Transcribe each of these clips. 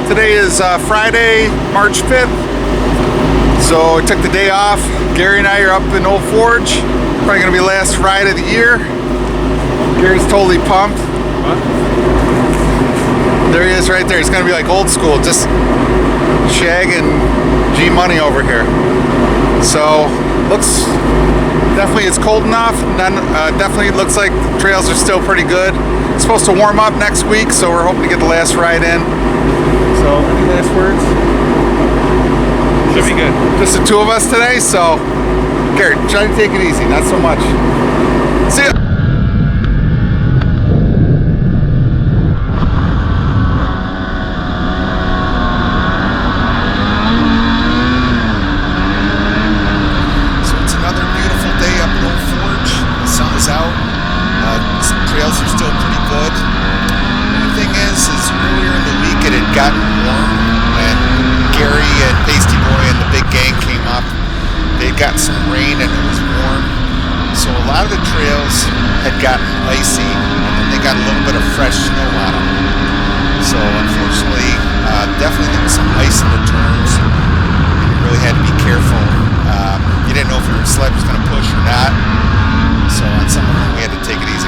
Today is Friday, March 5th. So I took the day off. Gary and I are up in Old Forge. Probably gonna be last ride of the year. Gary's totally pumped. What? There he is right there. It's gonna be like old school, just Shag and G Money over here. So looks, definitely it's cold enough. Definitely looks like the trails are still pretty good. It's supposed to warm up next week, so we're hoping to get the last ride in. So any last words? Should be good. Just the two of us today, so Gary, try to take it easy, not so much. See ya. Trails are still pretty good. The thing is earlier in the week it had gotten warm when Gary and Pasty Boy and the big gang came up. They'd got some rain and it was warm. So a lot of the trails had gotten icy and then they got a little bit of fresh snow on them. So unfortunately, definitely there was some ice in the turns. And you really had to be careful. You didn't know if your sled was going to push or not. So on some of them we had to take it easy.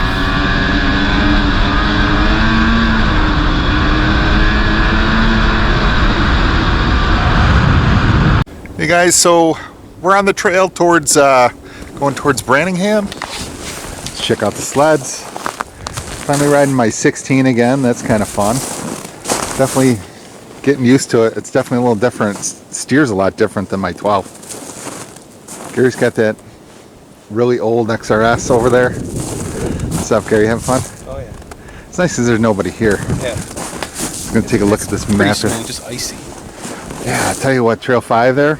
Hey guys, so we're on the trail towards going towards Branningham. Let's check out the sleds. Finally riding my 16 again. That's kind of fun. Definitely getting used to it. It's definitely a little different. Steers a lot different than my 12. Gary's got that really old XRS over there. What's up, Gary? Having fun? Oh yeah. It's nice because there's nobody here. Yeah. I'm gonna take a look at this map. Smooth, just icy. Yeah, I tell you what, Trail 5 there.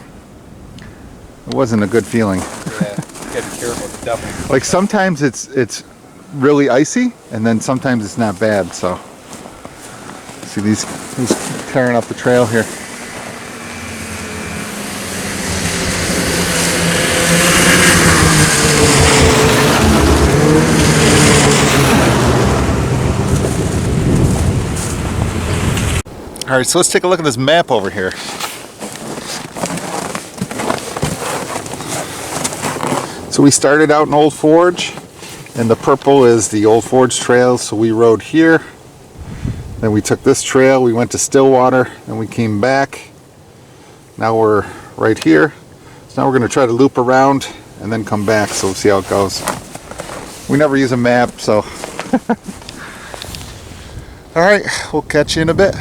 It wasn't a good feeling. Yeah, you gotta be careful. It's definitely. Like sometimes it's really icy, and then sometimes it's not bad. So see these tearing up the trail here. All right, so let's take a look at this map over here. So we started out in Old Forge, and the purple is the Old Forge trail. So we rode here, then we took this trail, we went to Stillwater, then we came back. Now we're right here. So now we're going to try to loop around and then come back. So we'll see how it goes. We never use a map, so. All right, we'll catch you in a bit.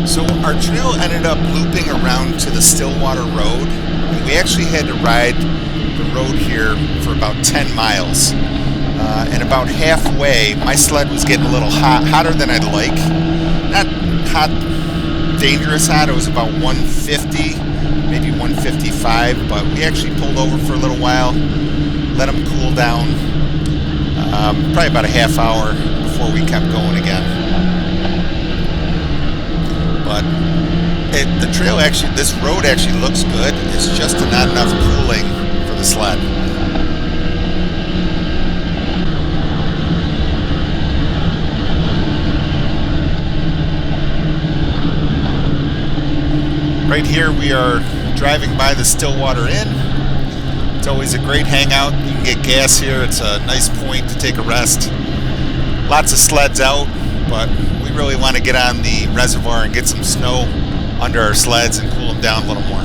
So our trail ended up looping around to the Stillwater Road, and we actually had to ride the road here for about 10 miles. And about halfway, my sled was getting a little hot, hotter than I'd like. Not hot, dangerous hot, it was about 150, maybe 155, but we actually pulled over for a little while, let them cool down, probably about a half hour before we kept going again. But the trail actually, this road actually looks good. It's just not enough cooling for the sled. Right here we are driving by the Stillwater Inn. It's always a great hangout. You can get gas here. It's a nice point to take a rest. Lots of sleds out, but we really want to get on the reservoir and get some snow under our sleds and cool them down a little more.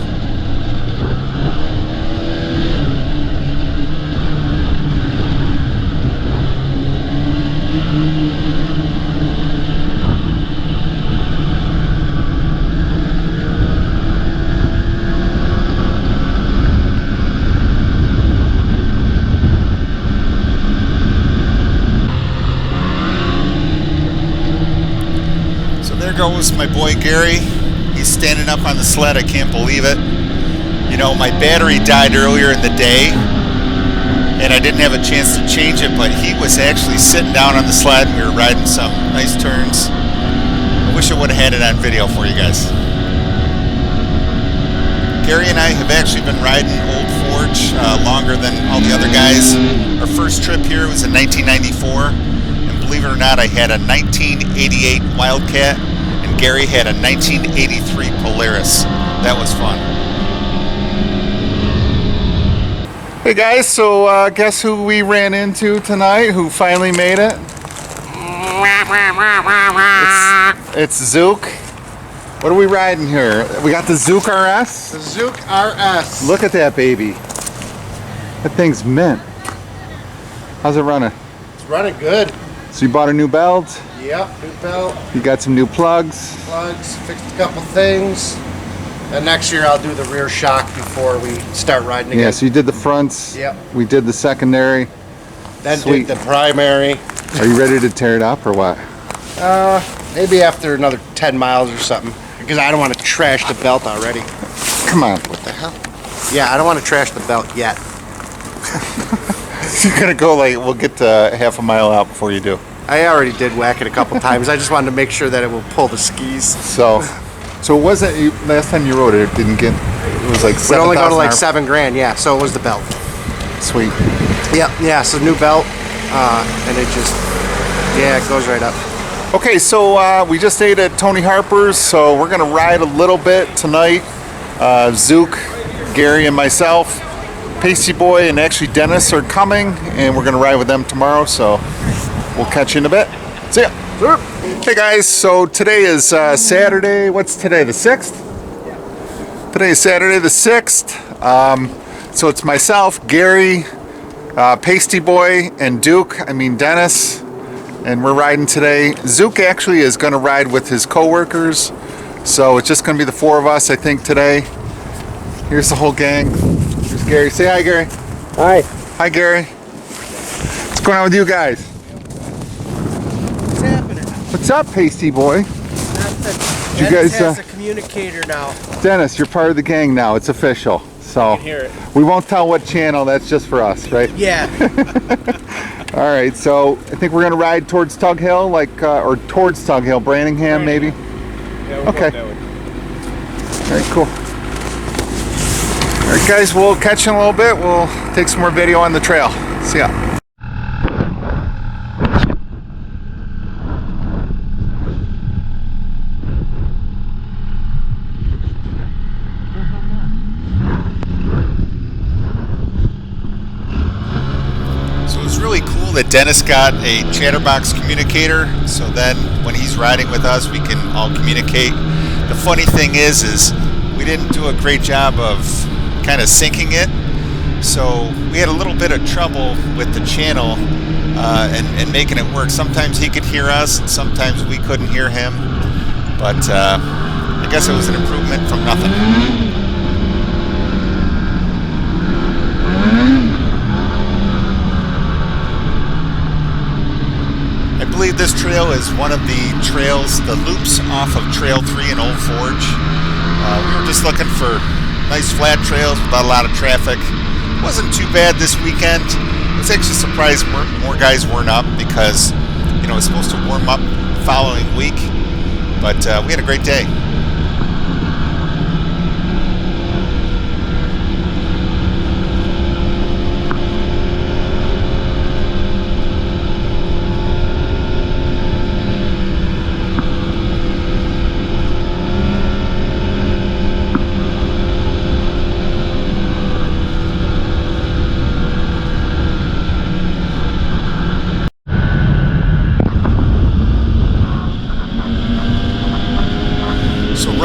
There goes my boy Gary. He's standing up on the sled. I can't believe it. You know, my battery died earlier in the day and I didn't have a chance to change it, but he was actually sitting down on the sled. We were riding some nice turns. I wish I would have had it on video for you guys. Gary and I have actually been riding Old Forge much longer than all the other guys. Our first trip here was in 1994, and believe it or not, I had a 1988 Wildcat, and Gary had a 1983 Polaris. That was fun. Hey guys, so guess who we ran into tonight? Who finally made it? It's Zook. What are we riding here? We got the Zook RS? The Zook RS. Look at that baby. That thing's mint. How's it running? It's running good. So you bought a new belt? Yep, new belt, You got some new plugs? fixed a couple things. And next year I'll do the rear shock before we start riding again. Yeah, so you did the fronts. Yep. We did the secondary. Then Sweet. did the primary. Are you ready to tear it up or what? Maybe after another 10 miles or something. Because I don't want to trash the belt already. Come on. What the hell? Yeah, I don't want to trash the belt yet. You're gonna go like, we'll get to half a mile out before you do. I already did whack it a couple times. I just wanted to make sure that it will pull the skis. So it wasn't, last time you rode it, it didn't get, it was like 7,000. It only go to like $7,000, yeah, so it was the belt. Sweet. Yep, yeah, so new belt, and it just, yeah, it goes right up. Okay, so we just ate at Tony Harper's, so we're gonna ride a little bit tonight. Zook, Gary, and myself, Pasty Boy, and actually Dennis are coming, and we're gonna ride with them tomorrow. So we'll catch you in a bit. See ya. Hey guys, so today is Saturday. What's today? The 6th? Yeah. Today is Saturday the 6th. So it's myself, Gary, Pasty Boy, and Dennis. And we're riding today. Zook actually is going to ride with his coworkers, so it's just going to be the four of us, I think, today. Here's the whole gang. Here's Gary. Say hi, Gary. Hi. Hi, Gary. What's going on with you guys? What's happening? What's up, Pasty Boy? Nothing. You Dennis guys, has a communicator now. Dennis, you're part of the gang now. It's official. So I can hear it. we won't tell what channel. That's just for us, right? Yeah. All right. So I think we're going to ride towards Tug Hill, or towards Tug Hill, Branningham, maybe. Yeah, we'll Okay. go that way. All right, cool. All right, guys, we'll catch you in a little bit. We'll take some more video on the trail. See ya. So it was really cool that Dennis got a Chatterbox communicator, so then when he's riding with us, we can all communicate. The funny thing is we didn't do a great job of kind of syncing it, so we had a little bit of trouble with the channel and making it work. Sometimes he could hear us, and sometimes we couldn't hear him, but I guess it was an improvement from nothing. I believe this trail is one of the trails, the loops off of Trail 3 in Old Forge. We were just looking for nice flat trails without a lot of traffic. It wasn't too bad this weekend. I was actually surprised more guys weren't up because, you know, it's supposed to warm up the following week. But we had a great day.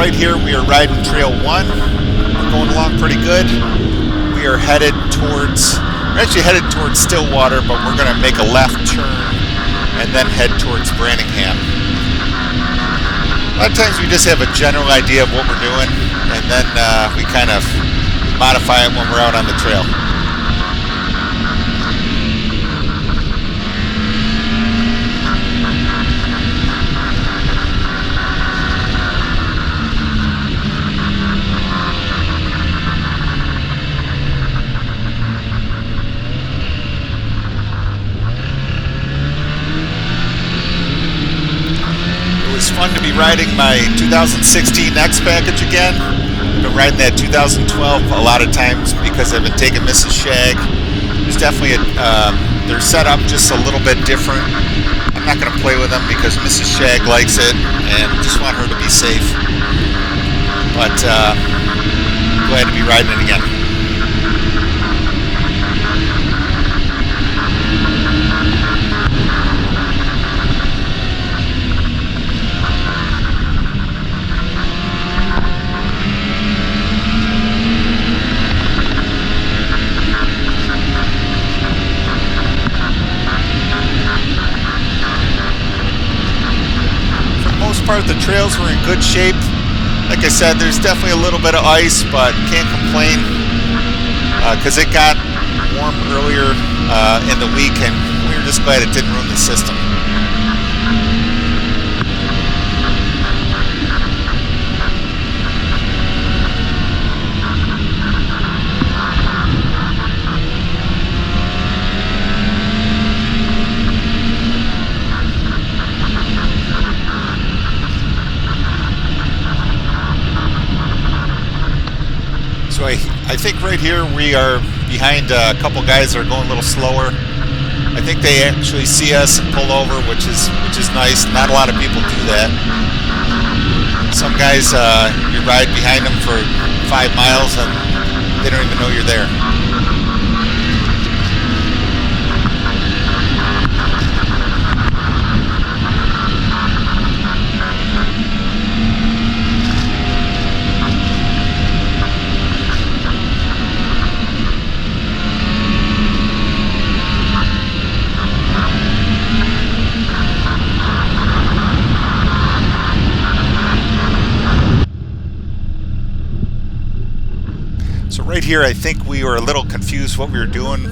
Right here we are riding Trail 1. We're going along pretty good. We are we're actually headed towards Stillwater, but we're going to make a left turn and then head towards Branningham. A lot of times we just have a general idea of what we're doing, and then we kind of modify it when we're out on the trail. Fun to be riding my 2016 X package again. I've been been riding that 2012 a lot of times because I've been taking Mrs. Shag. There's definitely they're set up just a little bit different. I'm not going to play with them because Mrs. Shag likes it and just want her to be safe. But glad to be riding it again. Part of the trails were in good shape. Like I said, there's definitely a little bit of ice, but can't complain because it got warm earlier in the week, and we were just glad it didn't ruin the system. So I think right here we are behind a couple guys that are going a little slower. I think they actually see us and pull over, which is nice. Not a lot of people do that. Some guys, you ride behind them for 5 miles and they don't even know you're there. So right here, I think we were a little confused what we were doing.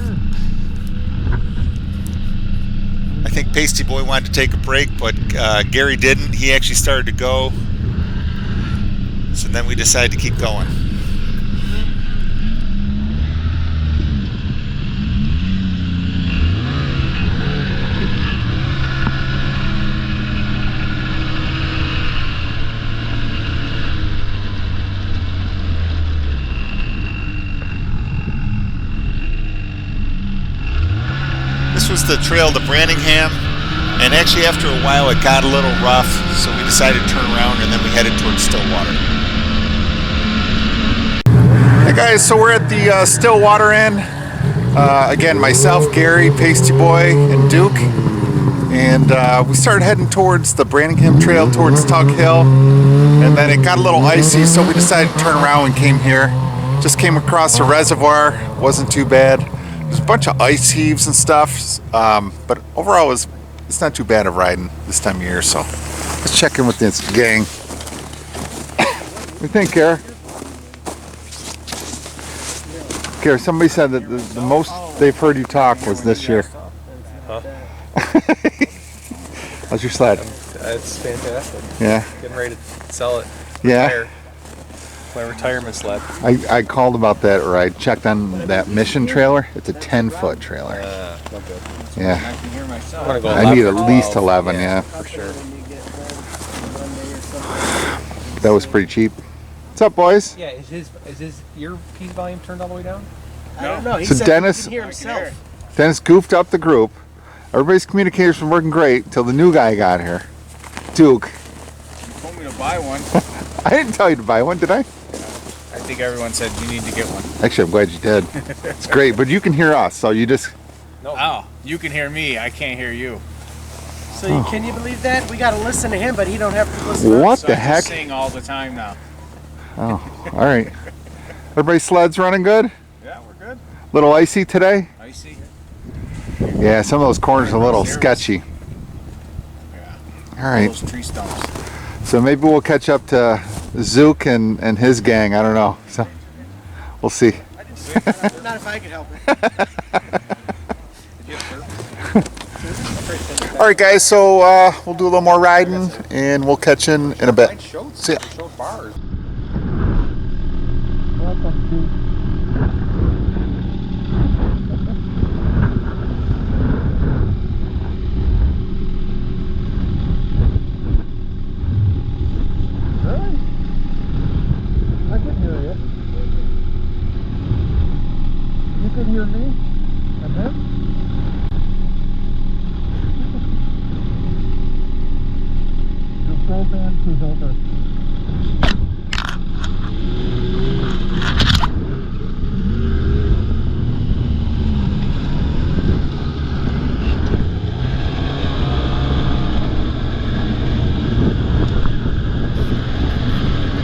I think Pasty Boy wanted to take a break, but Gary didn't. He actually started to go. So then we decided to keep going. This was the trail to Branningham, and actually after a while it got a little rough, so we decided to turn around and then we headed towards Stillwater. Hey guys, so we're at the Stillwater Inn. Again, myself, Gary, Pasty Boy, and Duke. And we started heading towards the Branningham Trail, towards Tug Hill. And then it got a little icy, so we decided to turn around and came here. Just came across a reservoir, wasn't too bad. There's a bunch of ice heaves and stuff, but overall it's not too bad of riding this time of year. So let's check in with this gang. What do you think, Gary? Gary, somebody said that the most they've heard you talk was this year. Huh? How's your sled? It's fantastic. Yeah. Getting ready to sell it. Yeah. Retire. My retirement sled. I called about that, or I checked on that Mission trailer. It's a 10-foot trailer. No good. Yeah. I'm gonna go I need at 11 or least 12. 11, yeah. For sure. That was pretty cheap. What's up, boys? Yeah, is his earpiece volume turned all the way down? I don't know. He So said Dennis- he can hear himself. Dennis goofed up the group. Everybody's communicator's been working great until the new guy got here. Duke. You told me to buy one. I didn't tell you to buy one, did I? I think everyone said you need to get one. Actually, I'm glad you did. It's great, but you can hear us, so you just... No. Oh, you can hear me. I can't hear you. So can you believe that? We got to listen to him, but he don't have to listen to us. What So the I heck? just sing all the time now. Oh, all right. Everybody's sleds running good? Yeah, we're good. Little icy today? Icy. Yeah, some of those corners are a little sketchy. Yeah. All right, Those tree stumps. so maybe we'll catch up to Zook and his gang. I don't know. So we'll see. Not if I could help it. All right, guys. So we'll do a little more riding, and we'll catch in a bit. See ya. Showed bars. I can hear you. hear me? I'm him? The full dance is over.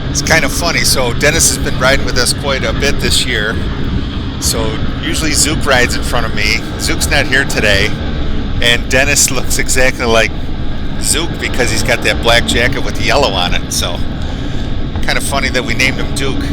It's kind of funny. So Dennis has been riding with us quite a bit this year. So usually Zook rides in front of me. Zook's not here today. And Dennis looks exactly like Zook because he's got that black jacket with the yellow on it. So kind of funny that we named him Duke.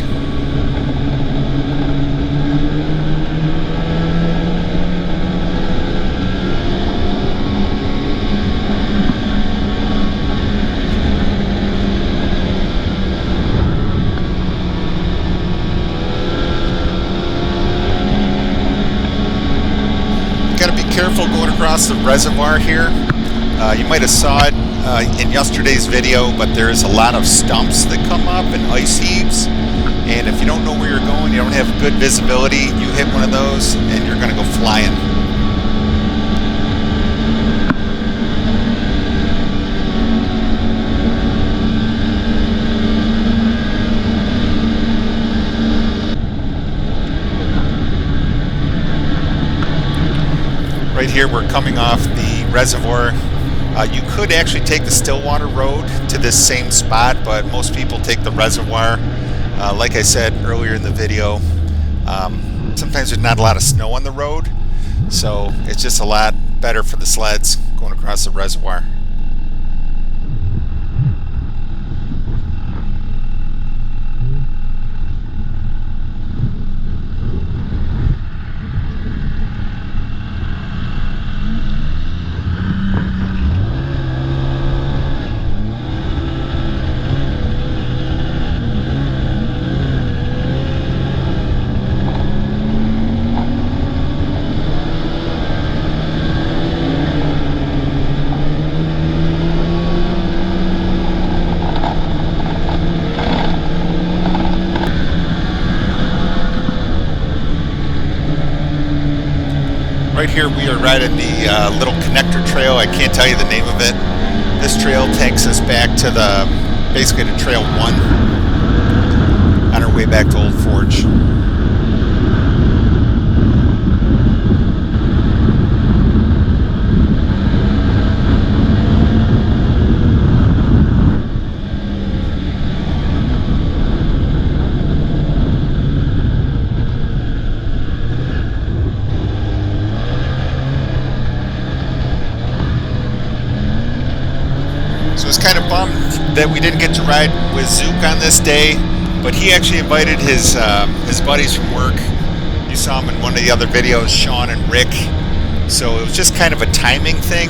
Careful going across the reservoir here. You might have saw it in yesterday's video, but there's a lot of stumps that come up and ice heaves, and if you don't know where you're going, you don't have good visibility, you hit one of those and you're going to go flying. Right here we're coming off the reservoir. You could actually take the Stillwater Road to this same spot, but most people take the reservoir. Like I said earlier in the video, sometimes there's not a lot of snow on the road, so it's just a lot better for the sleds going across the reservoir. Right here we are riding the little connector trail. I can't tell you the name of it. This trail takes us back to basically to Trail 1 on our way back to Old Forge. So it's kind of bummed that we didn't get to ride with Zook on this day, but he actually invited his buddies from work. You saw him in one of the other videos, Sean and Rick. So it was just kind of a timing thing.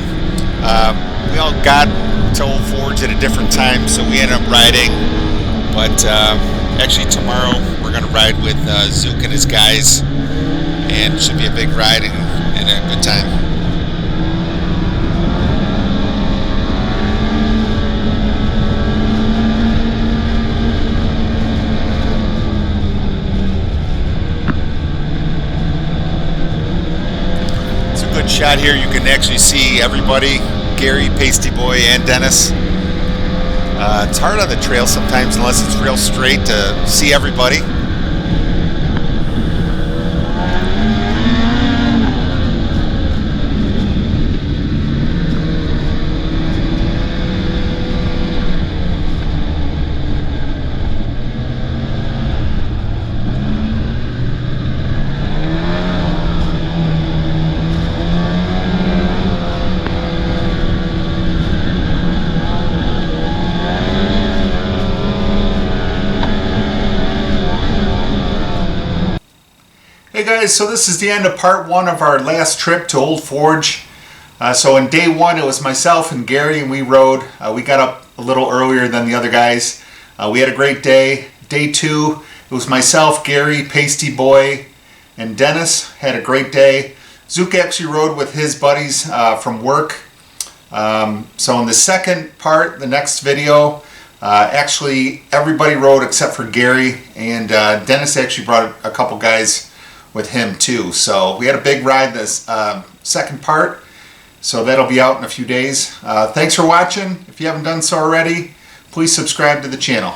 We all got to Old Forge at a different time, so we ended up riding. But actually tomorrow we're going to ride with Zook and his guys, and it should be a big ride and a good time. Good shot here. You can actually see everybody, Gary, Pasty Boy, and Dennis. It's hard on the trail sometimes unless it's real straight to see everybody. Hey guys, so this is the end of part one of our last trip to Old Forge. So in day one it was myself and Gary, and we rode. We got up a little earlier than the other guys. We had a great day. Day two it was myself, Gary, Pasty Boy, and Dennis. Had a great day. Zook actually rode with his buddies from work. So in the second part, the next video, actually everybody rode except for Gary, and Dennis actually brought a couple guys with him too. So we had a big ride this second part. So that'll be out in a few days. Thanks for watching. If you haven't done so already, please subscribe to the channel.